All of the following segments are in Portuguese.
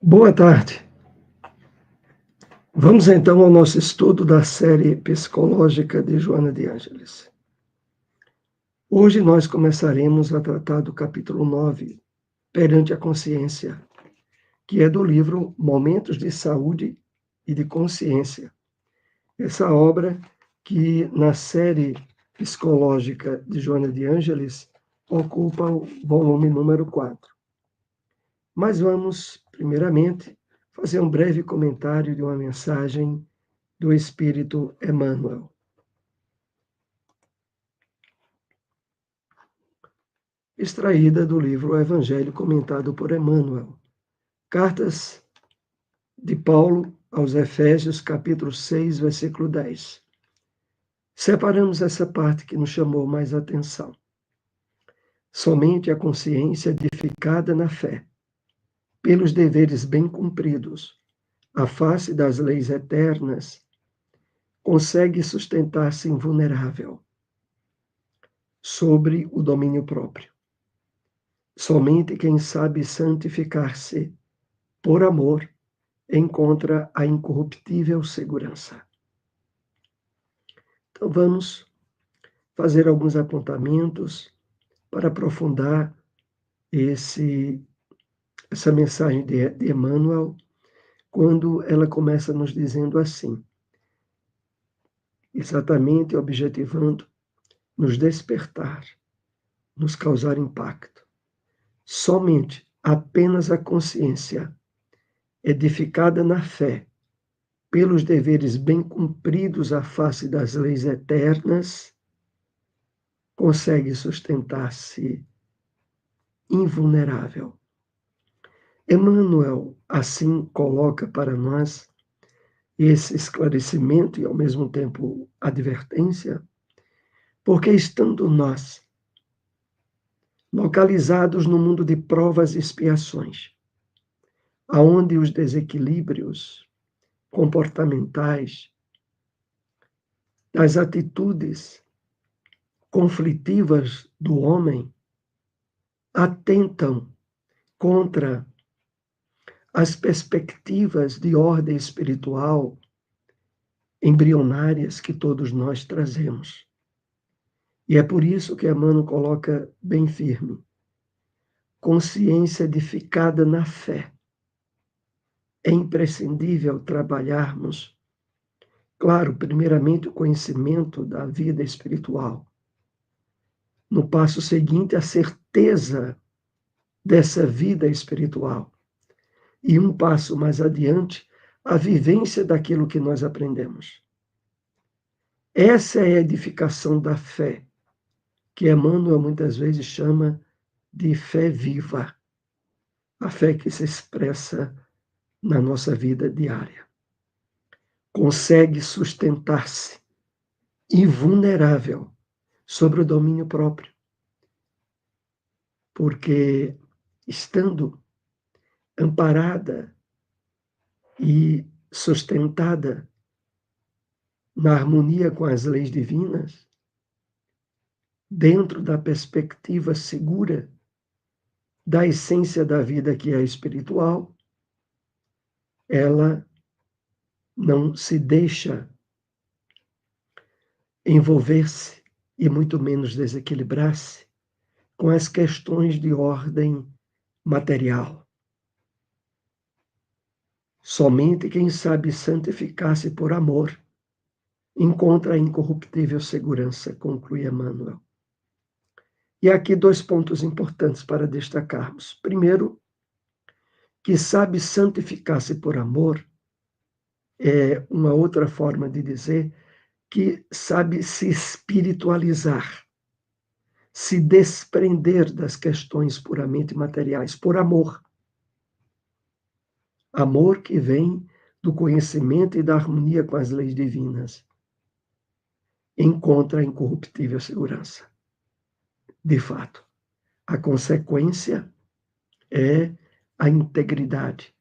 Boa tarde. Vamos então ao nosso estudo da série psicológica de Joana de Ângeles. Hoje nós começaremos a tratar do capítulo 9, Perante a Consciência, que é do livro Momentos de Saúde e de Consciência. Essa obra que na série psicológica de Joana de Ângeles ocupa o volume número 4. Mas vamos, primeiramente, fazer um breve comentário de uma mensagem do Espírito Emmanuel. Extraída do livro O Evangelho comentado por Emmanuel. Cartas de Paulo aos Efésios, capítulo 6, versículo 10. Separamos essa parte que nos chamou mais atenção. Somente a consciência edificada na fé, pelos deveres bem cumpridos, à face das leis eternas, consegue sustentar-se invulnerável sobre o domínio próprio. Somente quem sabe santificar-se por amor encontra a incorruptível segurança. Então vamos fazer alguns apontamentos para aprofundar essa mensagem de Emmanuel, quando ela começa nos dizendo assim, exatamente objetivando nos despertar, nos causar impacto. Somente, apenas a consciência, edificada na fé, pelos deveres bem cumpridos à face das leis eternas, consegue sustentar-se invulnerável. Emmanuel, assim, coloca para nós esse esclarecimento e, ao mesmo tempo, advertência, porque estando nós localizados no mundo de provas e expiações, aonde os desequilíbrios comportamentais, as atitudes conflitivas do homem atentam contra as perspectivas de ordem espiritual embrionárias que todos nós trazemos. E é por isso que Emmanuel coloca bem firme: consciência edificada na fé. É imprescindível trabalharmos, claro, primeiramente o conhecimento da vida espiritual. No passo seguinte, a certeza dessa vida espiritual. E um passo mais adiante, a vivência daquilo que nós aprendemos. Essa é a edificação da fé, que Emmanuel muitas vezes chama de fé viva. A fé que se expressa na nossa vida diária. Consegue sustentar-se invulnerável sobre o domínio próprio. Porque, estando amparada e sustentada na harmonia com as leis divinas, dentro da perspectiva segura da essência da vida que é espiritual, ela não se deixa envolver-se e muito menos desequilibrar-se com as questões de ordem material. Somente quem sabe santificar-se por amor encontra a incorruptível segurança, conclui Emmanuel. E aqui 2 pontos importantes para destacarmos. Primeiro, que sabe santificar-se por amor é uma outra forma de dizer que sabe se espiritualizar, se desprender das questões puramente materiais, por amor. Amor que vem do conhecimento e da harmonia com as leis divinas. Encontra a incorruptível segurança. De fato, a consequência é a integridade,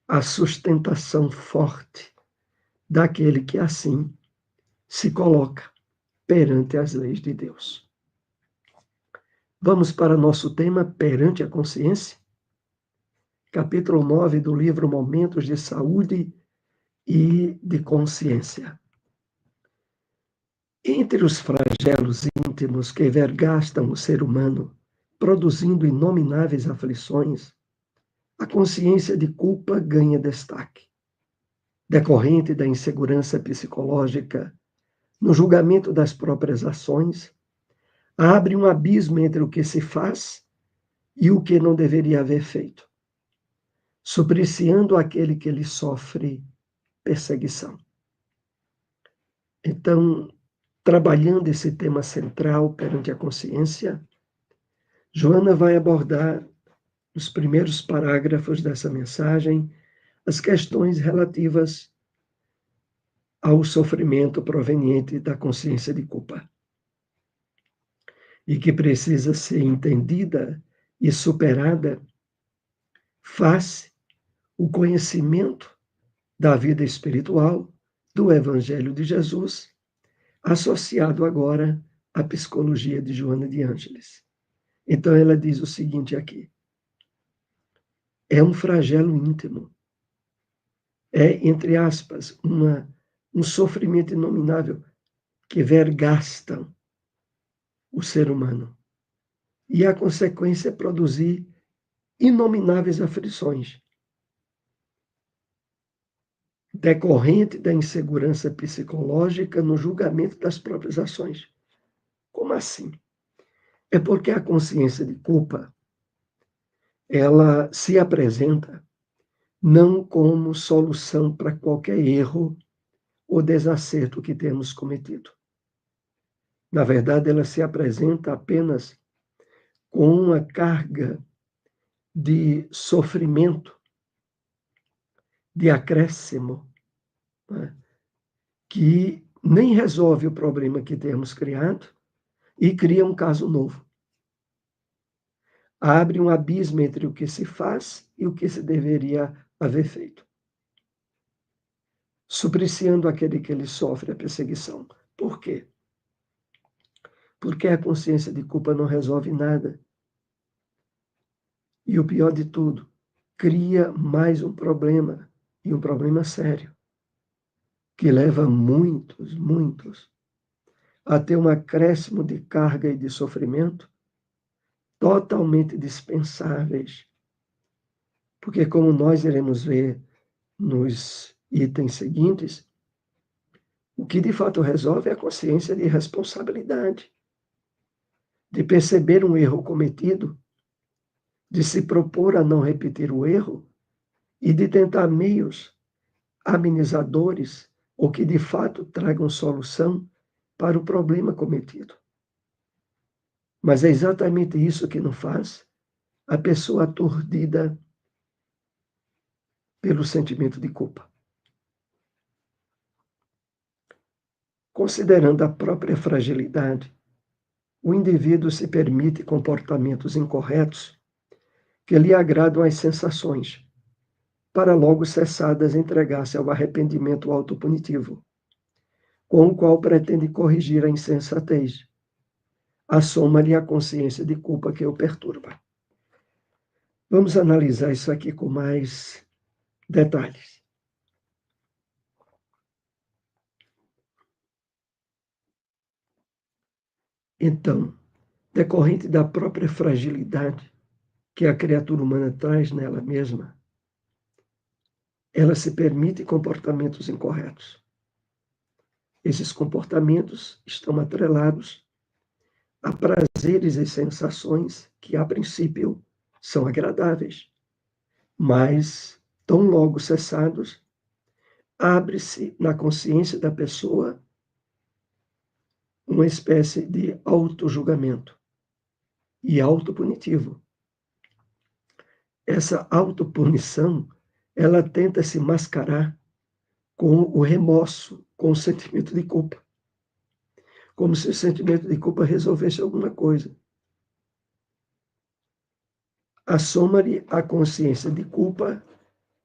a sustentação forte daquele que assim se coloca perante as leis de Deus. Vamos para nosso tema, perante a consciência? capítulo 9 do livro Momentos de Saúde e de Consciência. Entre os flagelos íntimos que vergastam o ser humano, produzindo inomináveis aflições, a consciência de culpa ganha destaque. Decorrente da insegurança psicológica no julgamento das próprias ações, abre um abismo entre o que se faz e o que não deveria haver feito, supliciando aquele que lhe sofre perseguição. Então, trabalhando esse tema central perante a consciência, Joana vai abordar, nos primeiros parágrafos dessa mensagem, as questões relativas ao sofrimento proveniente da consciência de culpa, e que precisa ser entendida e superada face o conhecimento da vida espiritual, do Evangelho de Jesus, associado agora à psicologia de Joana de Ângeles. Então ela diz o seguinte aqui: é um flagelo íntimo, é, entre aspas, um sofrimento inominável que vergastam o ser humano. E a consequência é produzir inomináveis aflições, decorrente da insegurança psicológica no julgamento das próprias ações. Como assim? É porque a consciência de culpa, ela se apresenta não como solução para qualquer erro ou desacerto que temos cometido. Na verdade, ela se apresenta apenas com uma carga de sofrimento, de acréscimo, né, que nem resolve o problema que temos criado e cria um caso novo. Abre um abismo entre o que se faz e o que se deveria haver feito, supliciando aquele que lhe sofre a perseguição. Por quê? Porque a consciência de culpa não resolve nada. E o pior de tudo, cria mais um problema, e um problema sério, que leva muitos, a ter um acréscimo de carga e de sofrimento totalmente dispensáveis. Porque, como nós iremos ver nos itens seguintes, o que de fato resolve é a consciência de responsabilidade, de perceber um erro cometido, de se propor a não repetir o erro e de tentar meios amenizadores ou que de fato tragam solução para o problema cometido. Mas é exatamente isso que não faz a pessoa aturdida pelo sentimento de culpa. Considerando a própria fragilidade, o indivíduo se permite comportamentos incorretos que lhe agradam as sensações, para logo cessadas entregar-se ao arrependimento autopunitivo, com o qual pretende corrigir a insensatez. Assoma-lhe a consciência de culpa que o perturba. Vamos analisar isso aqui com mais detalhes. Então, decorrente da própria fragilidade que a criatura humana traz nela mesma, ela se permite comportamentos incorretos. Esses comportamentos estão atrelados a prazeres e sensações que, a princípio, são agradáveis, mas, tão logo cessados, abre-se na consciência da pessoa uma espécie de autojulgamento e autopunitivo. Essa autopunição, ela tenta se mascarar com o remorso, com o sentimento de culpa, como se o sentimento de culpa resolvesse alguma coisa. Assoma-lhe a consciência de culpa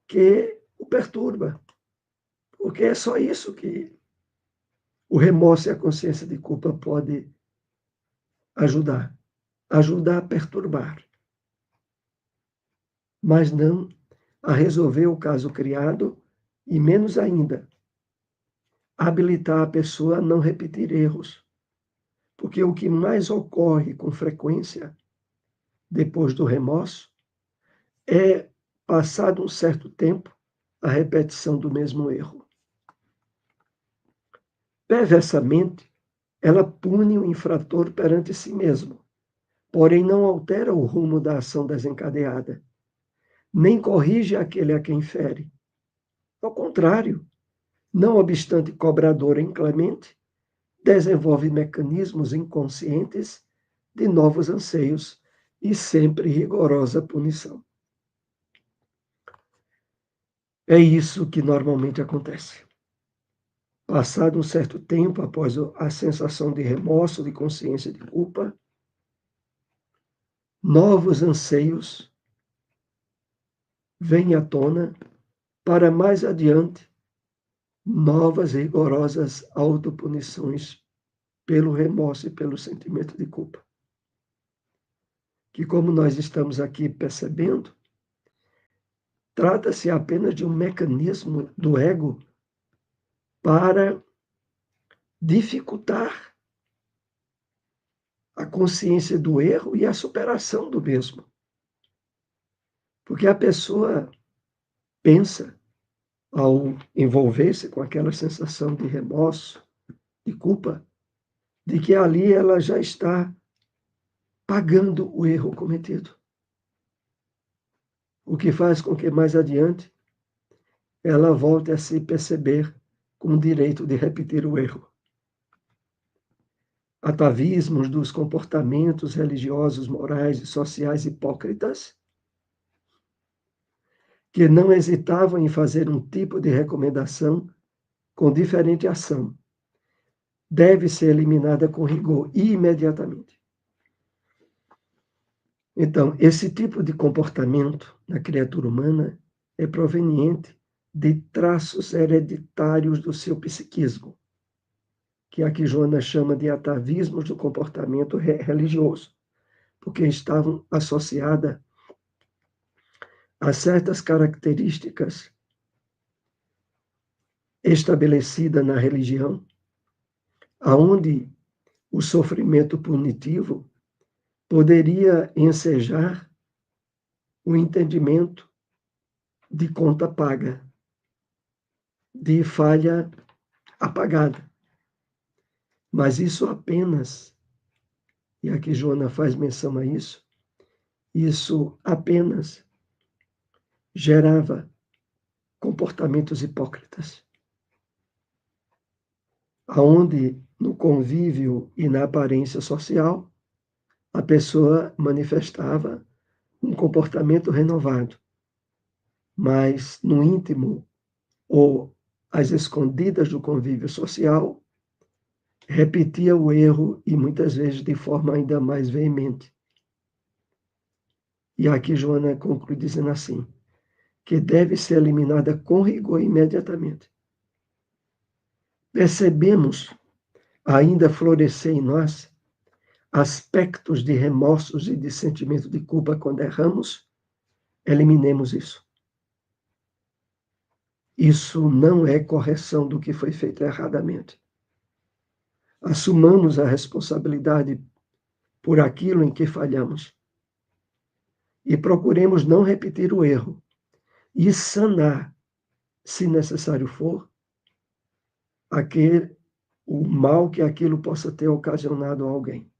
que o perturba, porque é só isso que o remorso e a consciência de culpa pode ajudar a perturbar, mas não a resolver o caso criado e, menos ainda, habilitar a pessoa a não repetir erros. Porque o que mais ocorre com frequência, depois do remorso, é, passado um certo tempo, a repetição do mesmo erro. Perversamente, ela pune o infrator perante si mesmo, porém não altera o rumo da ação desencadeada, nem corrige aquele a quem fere. Ao contrário, não obstante cobradora inclemente, desenvolve mecanismos inconscientes de novos anseios e sempre rigorosa punição. É isso que normalmente acontece. Passado um certo tempo, após a sensação de remorso, de consciência de culpa, novos anseios vêm à tona para mais adiante novas rigorosas autopunições pelo remorso e pelo sentimento de culpa. Que, como nós estamos aqui percebendo, trata-se apenas de um mecanismo do ego para dificultar a consciência do erro e a superação do mesmo. Porque a pessoa pensa, ao envolver-se com aquela sensação de remorso, de culpa, de que ali ela já está pagando o erro cometido. O que faz com que mais adiante ela volte a se perceber com o direito de repetir o erro. Atavismos dos comportamentos religiosos, morais e sociais hipócritas, que não hesitavam em fazer um tipo de recomendação com diferente ação, deve ser eliminada com rigor e imediatamente. Então, esse tipo de comportamento na criatura humana é proveniente de traços hereditários do seu psiquismo, que aqui Joana chama de atavismos do comportamento religioso, porque estavam associadas a certas características estabelecidas na religião, aonde o sofrimento punitivo poderia ensejar o entendimento de conta paga, de falha apagada. Mas isso apenas, e aqui Joana faz menção a isso apenas gerava comportamentos hipócritas, aonde no convívio e na aparência social a pessoa manifestava um comportamento renovado, mas no íntimo ou às escondidas do convívio social repetia o erro e muitas vezes de forma ainda mais veemente. E aqui Joana conclui dizendo assim, que deve ser eliminada com rigor imediatamente. Percebemos ainda florescer em nós aspectos de remorsos e de sentimento de culpa quando erramos, eliminemos isso. Isso não é correção do que foi feito erradamente. Assumamos a responsabilidade por aquilo em que falhamos e procuremos não repetir o erro e sanar, se necessário for, o mal que aquilo possa ter ocasionado a alguém.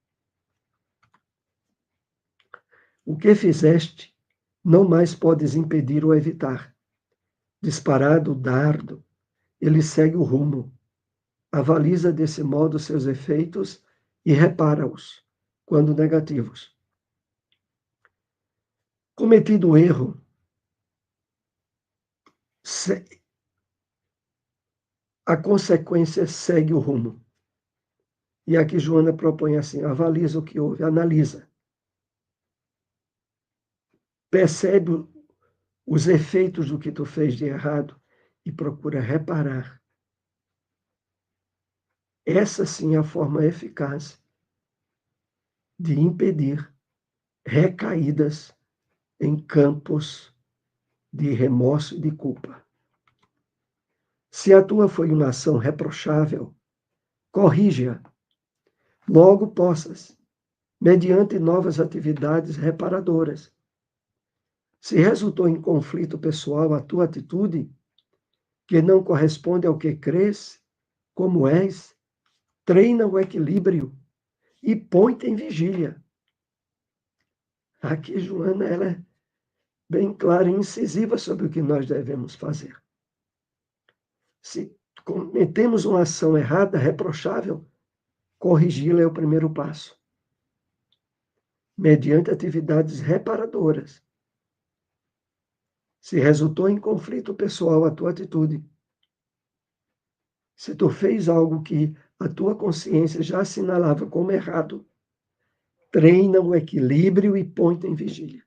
O que fizeste, não mais podes impedir ou evitar. Disparado o dardo, ele segue o rumo, avaliza desse modo seus efeitos e repara-os, quando negativos. Cometido o erro, a consequência segue o rumo. E aqui Joana propõe assim, avaliza o que houve, analisa. Percebe os efeitos do que tu fez de errado e procura reparar. Essa sim é a forma eficaz de impedir recaídas em campos de remorso e de culpa. Se a tua foi uma ação reprochável, corrige-a. Logo possas, mediante novas atividades reparadoras. Se resultou em conflito pessoal a tua atitude, que não corresponde ao que crês, como és, treina o equilíbrio e põe-te em vigília. Aqui, Joana, ela é bem clara e incisiva sobre o que nós devemos fazer. Se cometemos uma ação errada, reprochável, corrigi-la é o primeiro passo, mediante atividades reparadoras. Se resultou em conflito pessoal a tua atitude, se tu fez algo que a tua consciência já assinalava como errado, treina o equilíbrio e põe-te em vigília.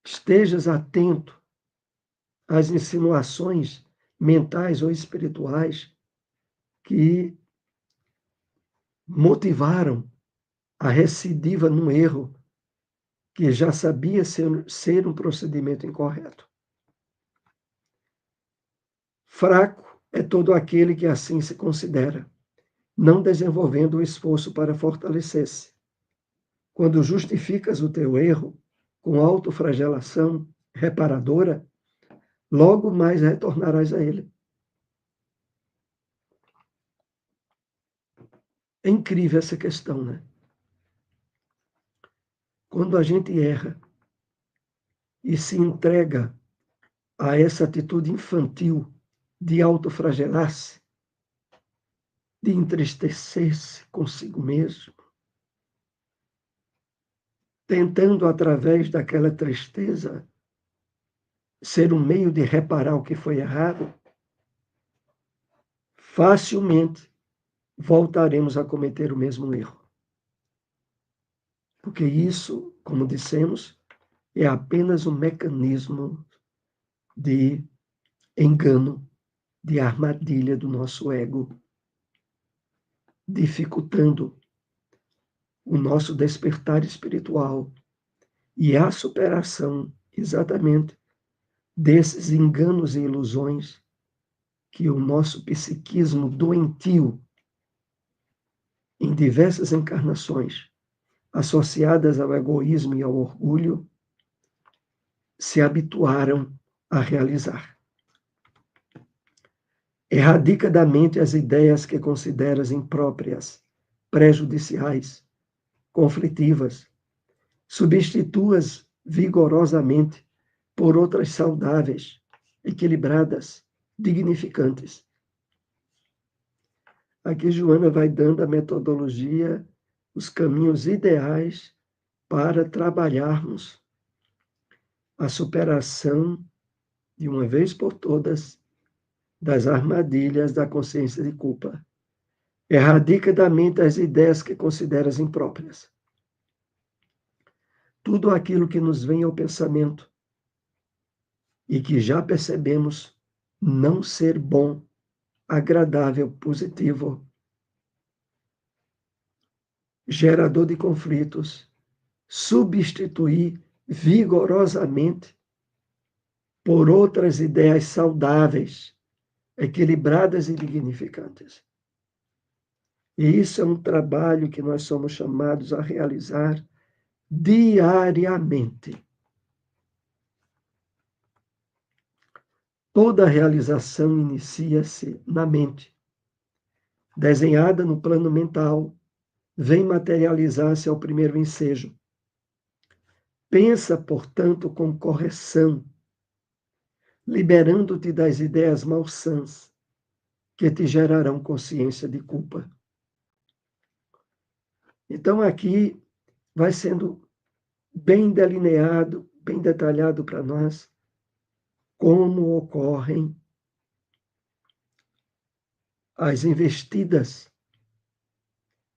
Estejas atento às insinuações mentais ou espirituais que motivaram a recidiva num erro que já sabia ser um procedimento incorreto. Fraco é todo aquele que assim se considera, não desenvolvendo o esforço para fortalecer-se. Quando justificas o teu erro com autoflagelação reparadora, logo mais retornarás a ele. É incrível essa questão, né? Quando a gente erra e se entrega a essa atitude infantil de autoflagelar-se, de entristecer-se consigo mesmo, tentando, através daquela tristeza, ser um meio de reparar o que foi errado, facilmente voltaremos a cometer o mesmo erro. Porque isso, como dissemos, é apenas um mecanismo de engano, de armadilha do nosso ego, dificultando o nosso despertar espiritual e a superação exatamente desses enganos e ilusões que o nosso psiquismo doentio, em diversas encarnações, associadas ao egoísmo e ao orgulho, se habituaram a realizar. Erradica da mente as ideias que consideras impróprias, prejudiciais, conflitivas. Substitua-as vigorosamente por outras saudáveis, equilibradas, dignificantes. Aqui Joana vai dando a metodologia, os caminhos ideais para trabalharmos a superação, de uma vez por todas, das armadilhas da consciência de culpa. Erradica da mente as ideias que consideras impróprias. Tudo aquilo que nos vem ao pensamento e que já percebemos não ser bom, agradável, positivo, gerador de conflitos, substituir vigorosamente por outras ideias saudáveis, equilibradas e dignificantes. E isso é um trabalho que nós somos chamados a realizar diariamente. Toda realização inicia-se na mente. Desenhada no plano mental, vem materializar-se ao primeiro ensejo. Pensa, portanto, com correção, liberando-te das ideias malsãs que te gerarão consciência de culpa. Então, aqui vai sendo bem delineado, bem detalhado para nós como ocorrem as investidas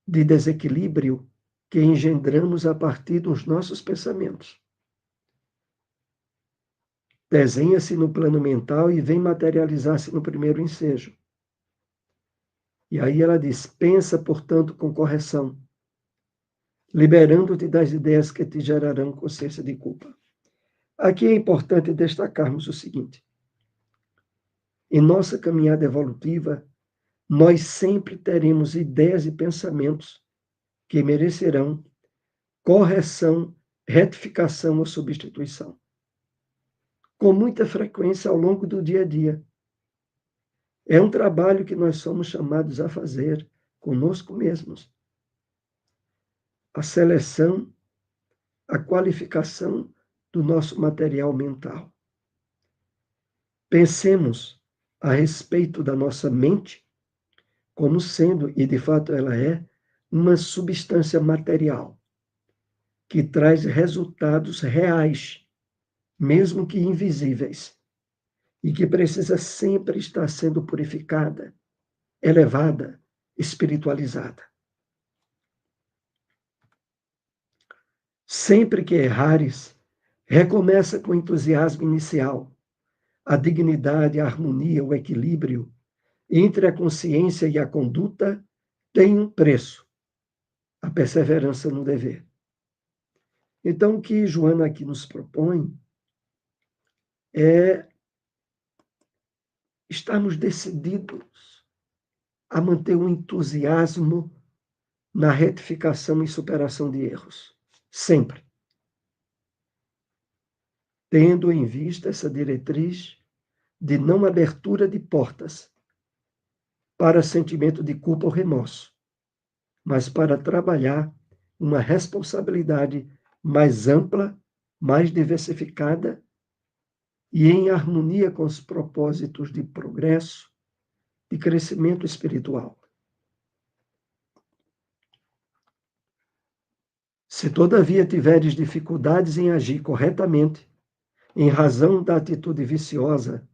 de desequilíbrio que engendramos a partir dos nossos pensamentos. Desenha-se no plano mental e vem materializar-se no primeiro ensejo. E aí ela diz: pensa, portanto, com correção, liberando-te das ideias que te gerarão consciência de culpa. Aqui é importante destacarmos o seguinte: em nossa caminhada evolutiva, nós sempre teremos ideias e pensamentos que merecerão correção, retificação ou substituição, com muita frequência ao longo do dia a dia. É um trabalho que nós somos chamados a fazer conosco mesmos. A seleção, a qualificação do nosso material mental. Pensemos a respeito da nossa mente como sendo, e de fato ela é, uma substância material que traz resultados reais, mesmo que invisíveis, e que precisa sempre estar sendo purificada, elevada, espiritualizada. Sempre que errares, recomeça com o entusiasmo inicial. A dignidade, a harmonia, o equilíbrio entre a consciência e a conduta tem um preço, a perseverança no dever. Então, o que Joana aqui nos propõe é estarmos decididos a manter um entusiasmo na retificação e superação de erros, sempre. Tendo em vista essa diretriz de não abertura de portas para sentimento de culpa ou remorso, mas para trabalhar uma responsabilidade mais ampla, mais diversificada e em harmonia com os propósitos de progresso, de crescimento espiritual. Se todavia tiveres dificuldades em agir corretamente, em razão da atitude viciosa,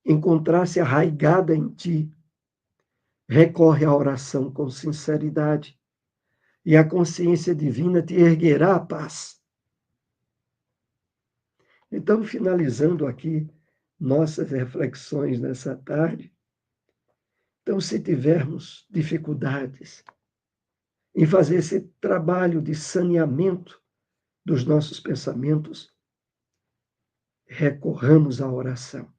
encontrar-se arraigada em ti, recorre à oração com sinceridade, e a consciência divina te erguerá a paz. Então, finalizando aqui nossas reflexões nessa tarde, então, se tivermos dificuldades em fazer esse trabalho de saneamento dos nossos pensamentos, recorramos à oração.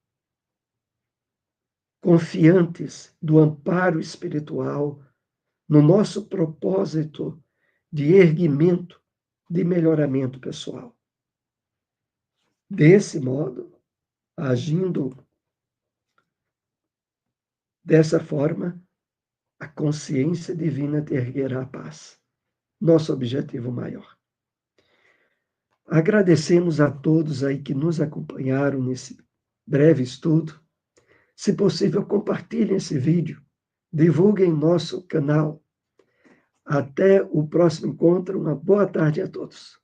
Confiantes do amparo espiritual no nosso propósito de erguimento, de melhoramento pessoal. Desse modo, agindo dessa forma, a consciência divina te erguerá a paz. Nosso objetivo maior. Agradecemos a todos aí que nos acompanharam nesse breve estudo. Se possível, compartilhem esse vídeo, divulguem nosso canal. Até o próximo encontro. Uma boa tarde a todos.